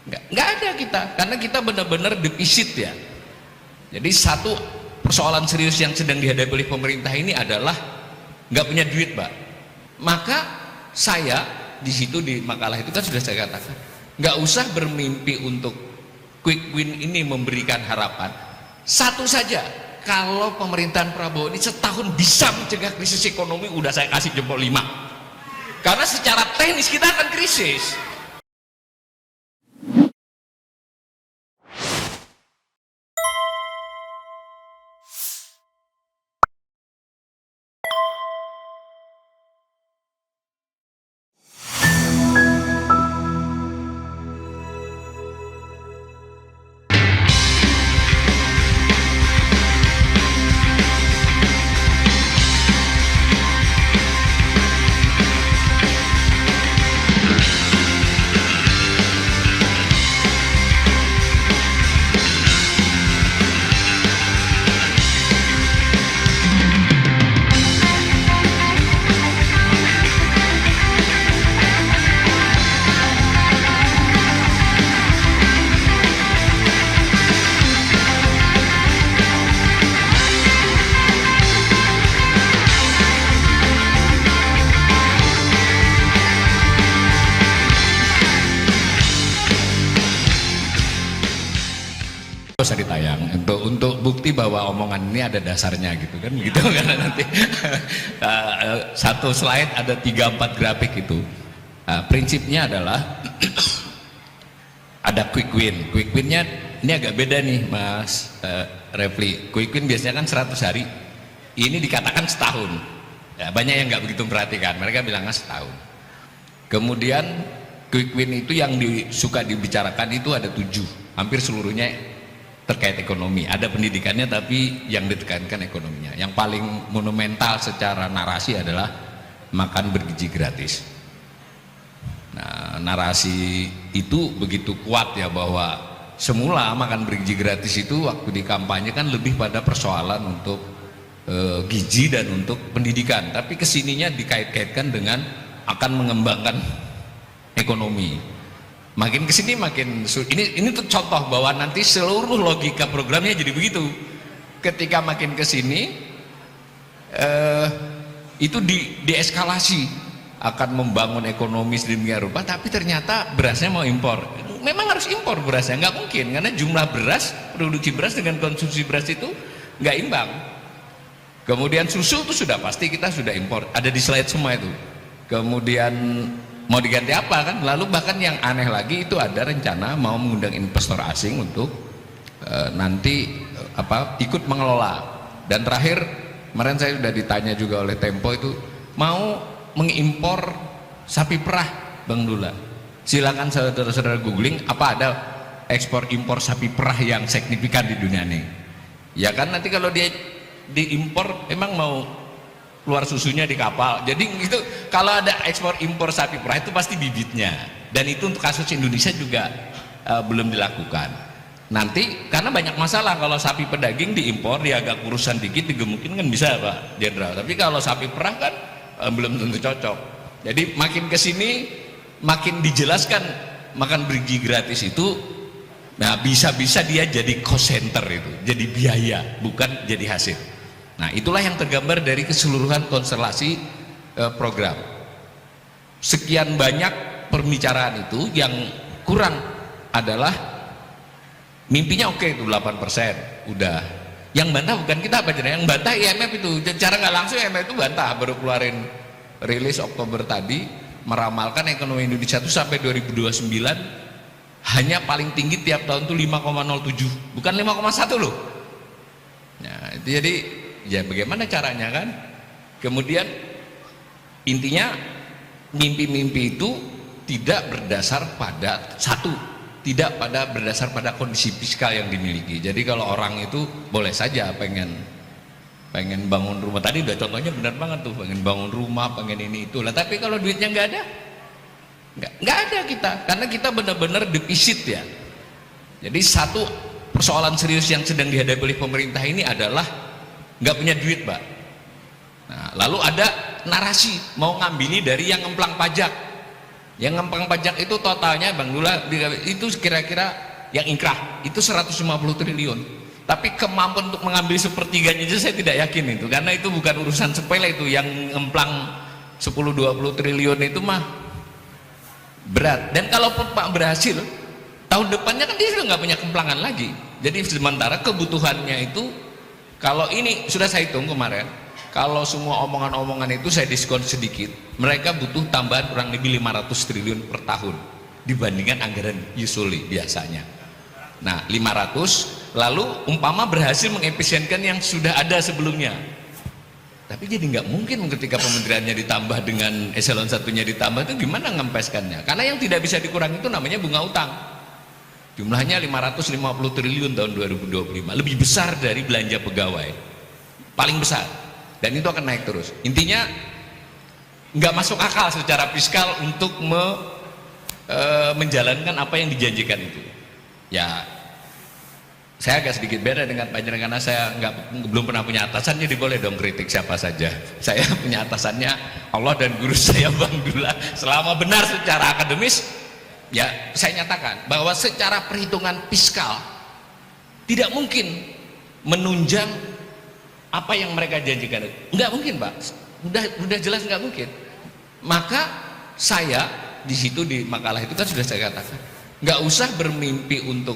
Nggak ada kita, karena kita benar-benar defisit ya. Jadi satu persoalan serius yang sedang dihadapi oleh pemerintah ini adalah nggak punya duit, Pak. Maka saya di situ di makalah itu kan sudah saya katakan, nggak usah bermimpi untuk quick win ini memberikan harapan. Satu saja, kalau pemerintahan Prabowo ini setahun bisa mencegah krisis ekonomi, udah saya kasih jempol 5. Karena secara teknis kita akan krisis. Usah ditayang untuk bukti bahwa omongan ini ada dasarnya gitu kan, gitu karena nanti satu slide ada 3-4 grafik itu. Prinsipnya adalah ada quick win. Quick winnya ini agak beda nih Mas Refli. Quick win biasanya kan 100 hari, ini dikatakan setahun ya, banyak yang nggak begitu memperhatikan, mereka bilangnya setahun. Kemudian quick win itu yang suka dibicarakan itu ada 7, hampir seluruhnya terkait ekonomi. Ada pendidikannya tapi yang ditekankan ekonominya. Yang paling monumental secara narasi adalah makan bergizi gratis. Nah, narasi itu begitu kuat ya, bahwa semula makan bergizi gratis itu waktu di kampanye kan lebih pada persoalan untuk gizi dan untuk pendidikan, tapi kesininya dikait-kaitkan dengan akan mengembangkan ekonomi. Makin kesini makin ini tuh contoh bahwa nanti seluruh logika programnya jadi begitu. Ketika makin kesini itu dieskalasi akan membangun ekonomi sedemikian rupa, tapi ternyata berasnya mau impor. Memang harus impor berasnya, nggak mungkin, karena jumlah beras, produksi beras dengan konsumsi beras itu nggak imbang. Kemudian susu itu sudah pasti kita sudah impor, ada di slide semua itu. Kemudian mau diganti apa kan? Lalu bahkan yang aneh lagi itu ada rencana mau mengundang investor asing untuk nanti ikut mengelola. Dan terakhir kemarin saya sudah ditanya juga oleh Tempo itu mau mengimpor sapi perah, Bang Dula. Silakan saudara-saudara googling apa ada ekspor impor sapi perah yang signifikan di dunia ini. Ya kan nanti kalau dia diimpor emang mau keluar susunya di kapal. Jadi itu kalau ada ekspor impor sapi perah itu pasti bibitnya, dan itu untuk kasus Indonesia juga belum dilakukan. Nanti karena banyak masalah, kalau sapi pedaging diimpor dia agak kurusan dikit digemukin kan bisa Pak Jenderal, tapi kalau sapi perah kan belum tentu cocok. Jadi makin kesini makin dijelaskan makan bergizi gratis itu, nah bisa-bisa dia jadi cost center, itu jadi biaya bukan jadi hasil. Nah itulah yang tergambar dari keseluruhan konstelasi program. Sekian banyak pembicaraan itu, yang kurang adalah mimpinya oke itu 8% udah. Yang bantah bukan kita apa yang bantah IMF itu. Cara nggak langsung IMF itu bantah, baru keluarin rilis Oktober tadi meramalkan ekonomi Indonesia itu sampai 2029 hanya paling tinggi tiap tahun itu 5,07, bukan 5,1 loh. Nah itu jadi ya bagaimana caranya kan? Kemudian intinya mimpi-mimpi itu tidak berdasar pada tidak berdasar pada kondisi fiskal yang dimiliki. Jadi kalau orang itu boleh saja pengen bangun rumah, tadi udah contohnya benar banget tuh, pengen bangun rumah, pengen ini itu lah, tapi kalau duitnya nggak ada, nggak ada kita, karena kita benar-benar defisit ya. Jadi satu persoalan serius yang sedang dihadapi oleh pemerintah ini adalah nggak punya duit, Pak. Nah, lalu ada narasi mau ngambili dari yang ngemplang pajak. Yang ngempang pajak itu totalnya Bang Dula itu kira-kira yang ingkrah itu 150 triliun. Tapi kemampuan untuk mengambil sepertiganya aja saya tidak yakin itu, karena itu bukan urusan sepele itu. Yang ngemplang 10-20 triliun itu mah berat. Dan kalaupun Pak berhasil, tahun depannya kan dia sudah nggak punya kemplangan lagi. Jadi sementara kebutuhannya itu, kalau ini sudah saya hitung kemarin, kalau semua omongan-omongan itu saya diskon sedikit, mereka butuh tambahan kurang lebih 500 triliun per tahun dibandingkan anggaran usually biasanya. Nah 500, lalu umpama berhasil mengefisienkan yang sudah ada sebelumnya, tapi jadi nggak mungkin ketika kementeriannya ditambah dengan eselon satunya ditambah, itu gimana ngempeskannya? Karena yang tidak bisa dikurangi itu namanya bunga utang, jumlahnya 550 triliun tahun 2025, lebih besar dari belanja pegawai, paling besar. Dan itu akan naik terus. Intinya nggak masuk akal secara fiskal untuk menjalankan apa yang dijanjikan itu. Ya, saya agak sedikit beda dengan Pak Jenderal karena saya belum pernah punya atasan, jadi boleh dong kritik siapa saja. Saya punya atasannya Allah dan guru saya Bang Dula. Selama benar secara akademis, ya saya nyatakan bahwa secara perhitungan fiskal tidak mungkin menunjang apa yang mereka janjikan. Enggak mungkin Pak, udah jelas enggak mungkin. Maka saya di situ di makalah itu kan sudah saya katakan, enggak usah bermimpi untuk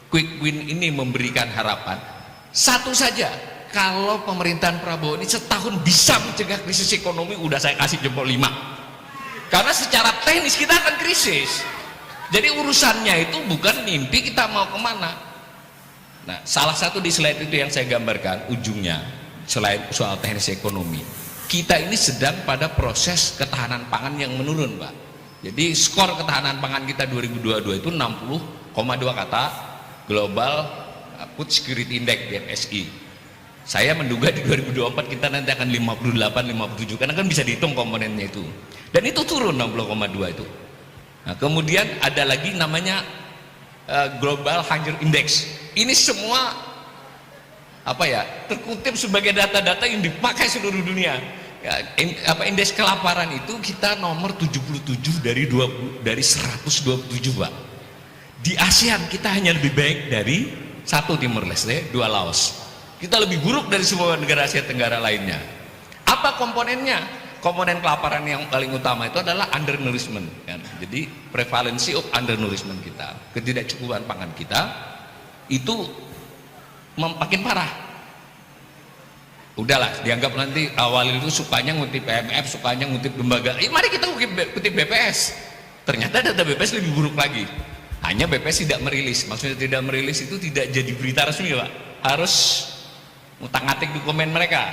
quick win ini memberikan harapan. Satu saja, kalau pemerintahan Prabowo ini setahun bisa mencegah krisis ekonomi, udah saya kasih jempol 5. Karena secara teknis kita akan krisis. Jadi urusannya itu bukan mimpi kita mau kemana. Nah, salah satu di slide itu yang saya gambarkan ujungnya, selain soal teknis ekonomi, kita ini sedang pada proses ketahanan pangan yang menurun Pak. Jadi skor ketahanan pangan kita 2022 itu 60,2 kata Global Food Security Index BFSI. Saya menduga di 2024 kita nanti akan 58-57, karena kan bisa dihitung komponennya itu. Dan itu turun 60,2 itu. Nah, kemudian ada lagi namanya Global Hunger Index. Ini semua apa ya, terkutip sebagai data-data yang dipakai seluruh dunia. Ya, indeks kelaparan itu kita nomor 77 dari 127 Pak. Di ASEAN kita hanya lebih baik dari 1 Timor Leste, 2 Laos. Kita lebih buruk dari semua negara Asia Tenggara lainnya. Apa komponennya? Komponen kelaparan yang paling utama itu adalah undernourishment kan? Jadi prevalensi of undernourishment kita, ketidakcukupan pangan kita itu makin parah. Udahlah, dianggap nanti awal itu sukanya ngutip IMF, sukanya ngutip lembaga. Mari kita kutip BPS. Ternyata data BPS lebih buruk lagi. Hanya BPS tidak merilis. Maksudnya tidak merilis itu tidak jadi berita resmi Pak. Harus ngutang-ngatik dokumen mereka.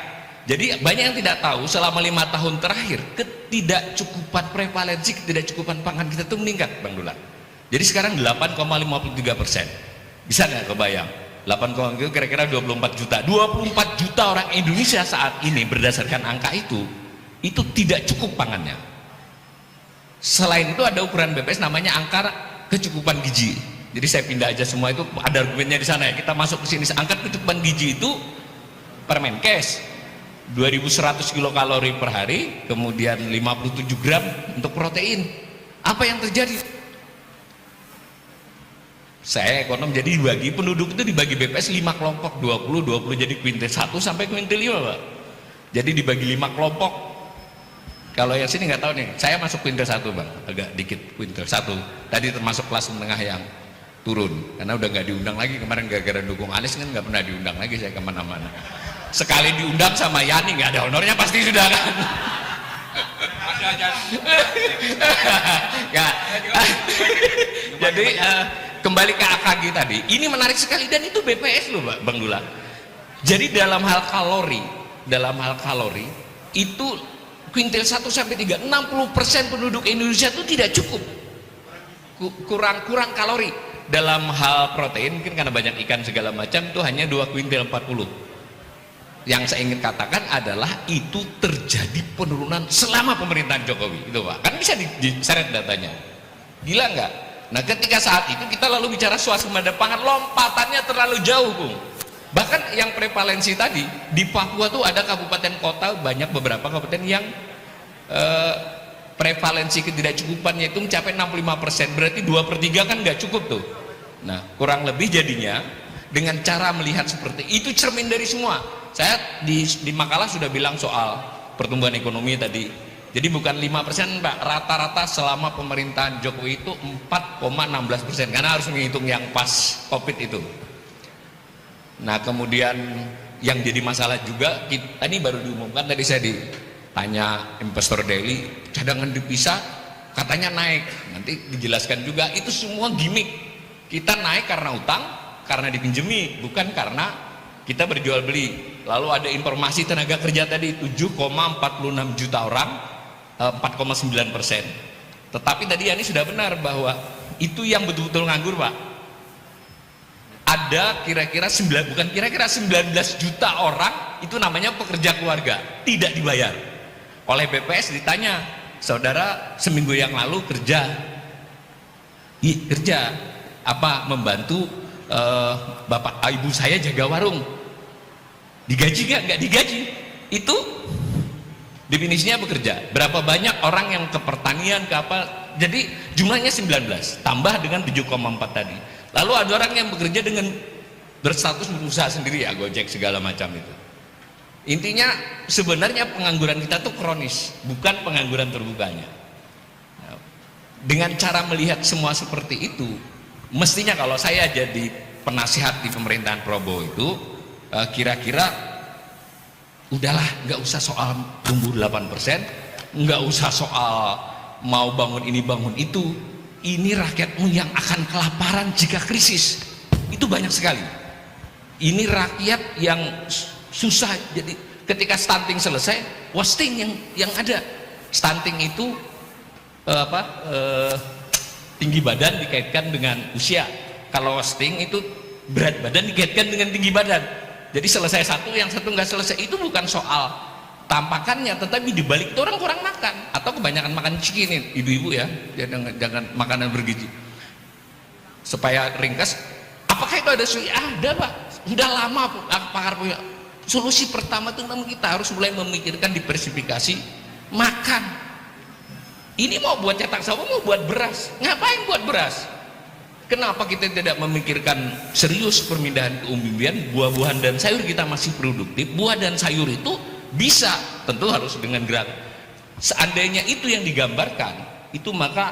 Jadi banyak yang tidak tahu selama 5 tahun terakhir ketidakcukupan prevalensi, ketidakcukupan pangan kita itu meningkat Bang Dula. Jadi sekarang 8,53%. Bisa nggak kebayang? 8, itu kira-kira 24 juta. 24 juta orang Indonesia saat ini berdasarkan angka itu tidak cukup pangannya. Selain itu ada ukuran BPS namanya angka kecukupan gizi. Jadi saya pindah aja semua itu, ada argumennya di sana ya. Kita masuk ke sini. Angka kecukupan gizi itu Permenkes 2100 kilokalori per hari, kemudian 57 gram untuk protein. Apa yang terjadi? Saya ekonom, jadi dibagi penduduk itu dibagi BPS 5 kelompok, 20 jadi kuintil 1 sampai kuintil 5 Pak. Jadi dibagi 5 kelompok. Kalau yang sini nggak tahu nih, saya masuk kuintil 1 Bang, agak dikit kuintil 1. Tadi termasuk kelas menengah yang turun, karena udah nggak diundang lagi kemarin gara-gara dukung Anies kan, nggak pernah diundang lagi saya kemana-mana. Sekali diundang sama Yani nggak ada honornya pasti sudah kan. Jadi kembali ke AKG tadi, ini menarik sekali dan itu BPS loh Bang Dula. Jadi dalam hal kalori itu kuintil 1 sampai 3, 60% penduduk Indonesia itu tidak cukup, kurang kalori. Dalam hal protein mungkin karena banyak ikan segala macam itu hanya 2 kuintil 40. Yang saya ingin katakan adalah itu terjadi penurunan selama pemerintahan Jokowi itu Pak, kan bisa diseret datanya. Gila nggak? Nah ketika saat itu kita lalu bicara swasembada pangan, lompatannya terlalu jauh Bung. Bahkan yang prevalensi tadi di Papua tuh ada kabupaten kota, banyak beberapa kabupaten yang prevalensi ketidakcukupannya itu mencapai 65%, berarti 2/3 kan nggak cukup tuh. Nah, kurang lebih jadinya dengan cara melihat seperti itu cermin dari semua. Saya di makalah sudah bilang soal pertumbuhan ekonomi tadi. Jadi bukan 5% Pak, rata-rata selama pemerintahan Jokowi itu 4,16%, karena harus menghitung yang pas Covid itu. Nah, kemudian yang jadi masalah juga, ini baru diumumkan tadi, saya ditanya Investor Daily, cadangan devisa katanya naik, nanti dijelaskan juga itu semua gimmick. Kita naik karena utang, karena dipinjemi, bukan karena kita berjual beli. Lalu ada informasi tenaga kerja tadi 7,46 juta orang, 4,9%. Tetapi tadi Yani sudah benar bahwa itu yang betul-betul nganggur Pak. Ada kira-kira 19 juta orang itu namanya pekerja keluarga, tidak dibayar. Oleh BPS ditanya, saudara seminggu yang lalu kerja, kerja apa, membantu bapak ibu saya jaga warung, digaji nggak digaji. Itu definisinya bekerja. Berapa banyak orang yang ke pertanian, ke apa, jadi jumlahnya 19 tambah dengan 7,4 tadi. Lalu ada orang yang bekerja dengan berstatus berusaha sendiri, ya Gojek segala macam itu. Intinya sebenarnya pengangguran kita tuh kronis, bukan pengangguran terbukanya. Dengan cara melihat semua seperti itu, mestinya kalau saya jadi penasihat di pemerintahan Prabowo itu, kira-kira udahlah, nggak usah soal tumbuh 8%, nggak usah soal mau bangun ini bangun itu. Ini rakyatmu yang akan kelaparan jika krisis, itu banyak sekali. Ini rakyat yang susah. Jadi ketika stunting selesai, wasting yang ada. Stunting itu tinggi badan dikaitkan dengan usia. Kalau wasting itu berat badan dikaitkan dengan tinggi badan. Jadi selesai satu, yang satu nggak selesai. Itu bukan soal tampakannya, tetapi dibalik itu orang kurang makan atau kebanyakan makan ciki nih, ibu-ibu ya, jangan makanan bergizi supaya ringkas. Apakah itu ada solusi? Ada Pak, sudah lama pakar punya solusi. Pertama itu memang kita harus mulai memikirkan diversifikasi makan. Ini mau buat cetak sawah, mau buat beras, ngapain buat beras? Kenapa kita tidak memikirkan serius pemindahan keumbian? Buah-buahan dan sayur kita masih produktif. Buah dan sayur itu bisa, tentu harus dengan gerak. Seandainya itu yang digambarkan, itu maka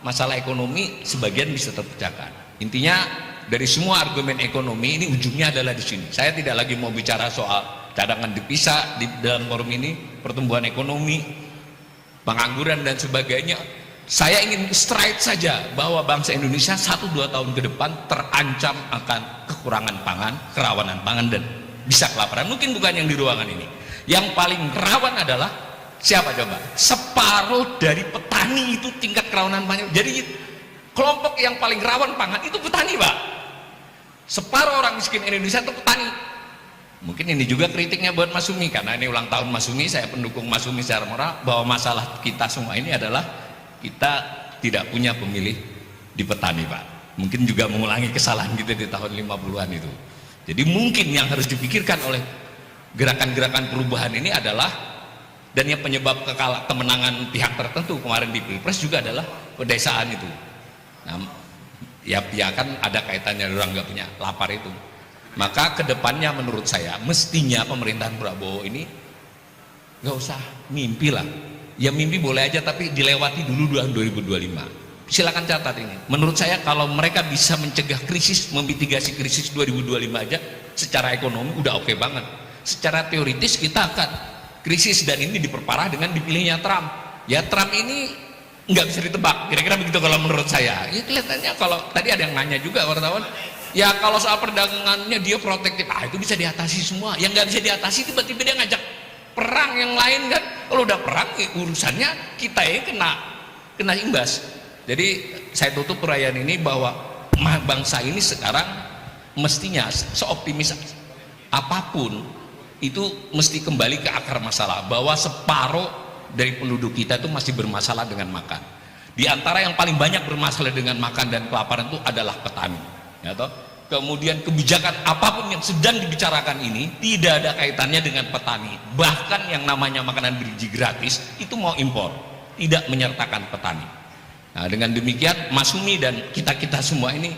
masalah ekonomi sebagian bisa terpecahkan. Intinya dari semua argumen ekonomi ini ujungnya adalah di sini. Saya tidak lagi mau bicara soal cadangan devisa di dalam forum ini, pertumbuhan ekonomi, pengangguran dan sebagainya. Saya ingin straight saja bahwa bangsa Indonesia 1-2 tahun ke depan terancam akan kekurangan pangan, kerawanan pangan, dan bisa kelaparan. Mungkin bukan yang di ruangan ini. Yang paling rawan adalah siapa coba? Separuh dari petani itu tingkat kerawanan pangan. Jadi kelompok yang paling rawan pangan itu petani Pak. Separuh orang miskin Indonesia itu petani. Mungkin ini juga kritiknya buat Mas Sumi, karena ini ulang tahun Mas Sumi, saya pendukung Mas Sumi secara moral, bahwa masalah kita semua ini adalah kita tidak punya pemilih di petani Pak. Mungkin juga mengulangi kesalahan kita di tahun 50-an itu. Jadi mungkin yang harus dipikirkan oleh gerakan-gerakan perubahan ini adalah, dan yang penyebab kemenangan pihak tertentu kemarin di Pilpres juga adalah pedesaan itu. Nah, ya kan ada kaitannya, orang nggak punya lapar itu. Maka kedepannya menurut saya mestinya pemerintahan Prabowo ini nggak usah mimpi lah. Ya mimpi boleh aja, tapi dilewati dulu 2025. Silakan catat ini. Menurut saya kalau mereka bisa mencegah krisis, memitigasi krisis 2025 aja secara ekonomi udah oke banget. Secara teoritis kita akan krisis, dan ini diperparah dengan dipilihnya Trump. Ya Trump ini nggak bisa ditebak, kira-kira begitu kalau menurut saya. Ya kelihatannya, kalau tadi ada yang nanya juga wartawan, ya kalau soal perdagangannya dia protektif, itu bisa diatasi semua. Yang nggak bisa diatasi tiba-tiba dia ngajak perang yang lain kan. Kalau udah perang ya urusannya kita ya kena imbas. Jadi saya tutup perayaan ini bahwa bangsa ini sekarang mestinya seoptimis apapun itu mesti kembali ke akar masalah, bahwa separuh dari penduduk kita itu masih bermasalah dengan makan. Di antara yang paling banyak bermasalah dengan makan dan kelaparan itu adalah petani, ya toh? Kemudian kebijakan apapun yang sedang dibicarakan ini tidak ada kaitannya dengan petani. Bahkan yang namanya makanan bergizi gratis itu mau impor. tidak menyertakan petani. Nah, dengan demikian Mas Sumi dan kita-kita semua ini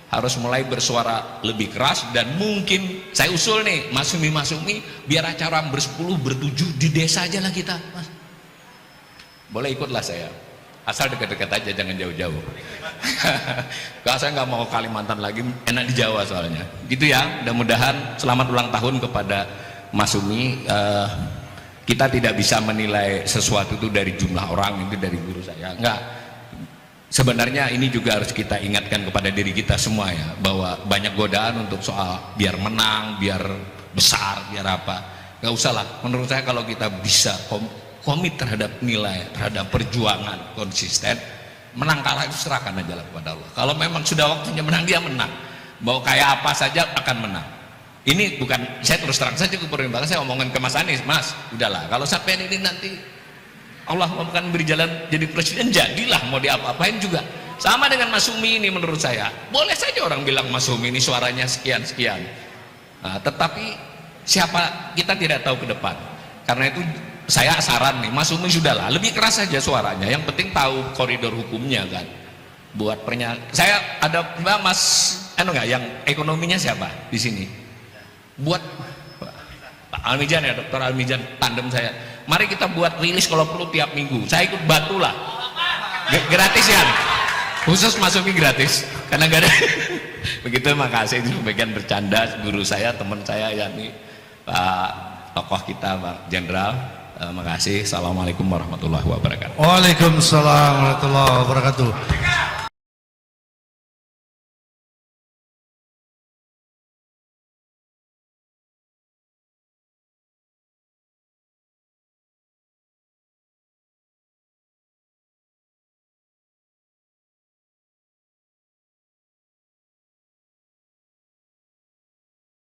harus mulai bersuara lebih keras, dan mungkin saya usul nih Mas Sumi biar acara bersepuluh bertujuh di desa aja lah kita, Mas. Boleh ikutlah saya, asal dekat-dekat aja, jangan jauh-jauh. Kalau saya nggak mau Kalimantan lagi, enak di Jawa soalnya. Gitu ya. Mudah-mudahan selamat ulang tahun kepada Mas Sumi. Kita tidak bisa menilai sesuatu itu dari jumlah orang, itu dari guru saya. Enggak. Sebenarnya ini juga harus kita ingatkan kepada diri kita semua ya, bahwa banyak godaan untuk soal biar menang, biar besar, biar apa. Nggak usah lah. Menurut saya kalau kita bisa komit terhadap nilai, terhadap perjuangan konsisten, menang kalah itu serahkan aja lah kepada Allah. Kalau memang sudah waktunya menang, dia menang. Mau kayak apa saja akan menang. Ini bukan, saya terus terang saja keperluan, saya omongin ke Mas Anies, Mas, udahlah, kalau sampai ini nanti Allah akan beri jalan jadi presiden, jadilah, mau diapa-apain juga. Sama dengan Mas Sumi ini, menurut saya boleh saja orang bilang Mas Sumi ini suaranya sekian-sekian, nah, tetapi siapa, kita tidak tahu ke depan. Karena itu saya saran nih, Mas Sumi sudahlah, lebih keras saja suaranya, yang penting tahu koridor hukumnya kan. Buat pernyataan, saya ada Mas enggak, yang ekonominya siapa di sini? Buat Pak Almijan ya, Dokter Almijan, tandem saya. Mari kita buat rilis kalau perlu tiap minggu. Saya ikut bantu lah. Gratis ya. Khusus Mas Sumi gratis. Karena gak ada. Begitu, makasih. Itu bagian bercanda guru saya, teman saya, yakni Pak tokoh kita, Pak Jenderal. Makasih. Assalamualaikum warahmatullahi wabarakatuh. Waalaikumsalam warahmatullahi wabarakatuh.